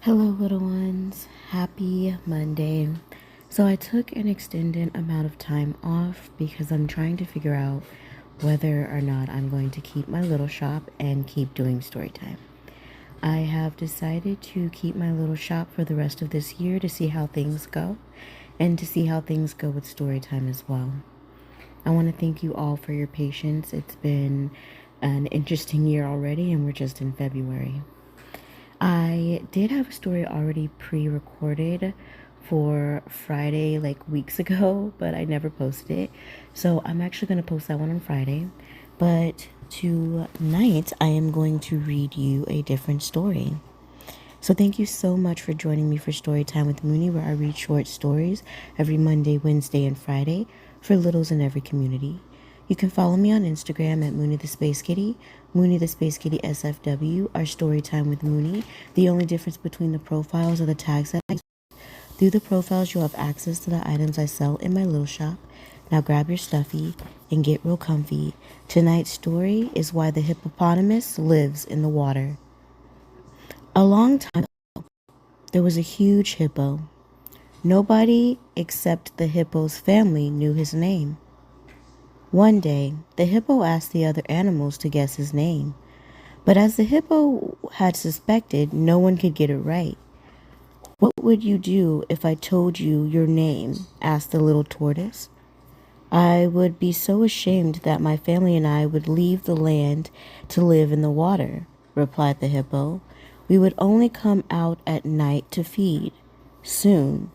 Hello, little ones. Happy Monday. So, I took an extended amount of time off because I'm trying to figure out whether or not I'm going to keep my little shop and keep doing story time. I have decided to keep my little shop for the rest of this year to see how things go and to see how things go with story time as well. I want to thank you all for your patience. It's been an interesting year already, and we're just in February. I did have a story already pre-recorded for Friday like weeks ago, but I never posted it. So I'm actually going to post that one on Friday. But tonight I am going to read you a different story. So thank you so much for joining me for Story Time with Mooney, where I read short stories every Monday, Wednesday, and Friday for littles in every community. You can follow me on Instagram at Mooney the Space Kitty, Mooney the Space Kitty SFW, our Story Time with Mooney. The only difference between the profiles are the tags that I use. Through the profiles, you'll have access to the items I sell in my little shop. Now grab your stuffy and get real comfy. Tonight's story is Why the Hippopotamus Lives in the Water. A long time ago, there was a huge hippo. Nobody except the hippo's family knew his name. One day, the hippo asked the other animals to guess his name, but as the hippo had suspected, no one could get it right. "What would you do if I told you your name?" asked the little tortoise. "I would be so ashamed that my family and I would leave the land to live in the water," replied the hippo. "We would only come out at night to feed. Soon."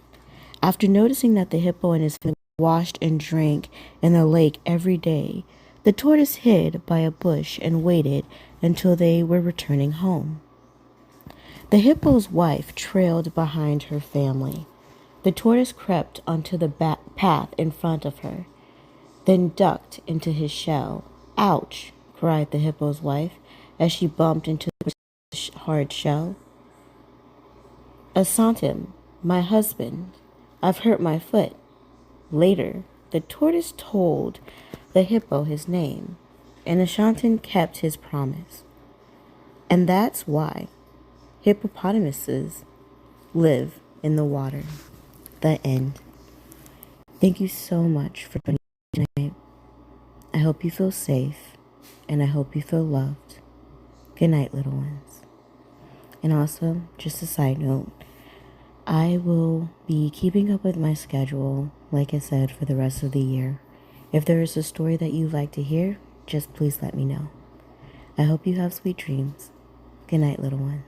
After noticing that the hippo and his family washed and drank in the lake every day, the tortoise hid by a bush and waited until they were returning home. The hippo's wife trailed behind her family. The tortoise crept onto the path in front of her, then ducked into his shell. "Ouch!" cried the hippo's wife as she bumped into the hard shell. "Asantim, my husband, I've hurt my foot." Later, the tortoise told the hippo his name, and Ashantin kept his promise. And that's why hippopotamuses live in the water. The end. Thank you so much for joining me tonight. I hope you feel safe, and I hope you feel loved. Good night, little ones. And also, just a side note, I will be keeping up with my schedule, like I said, for the rest of the year. If there is a story that you'd like to hear, just please let me know. I hope you have sweet dreams. Good night, little one.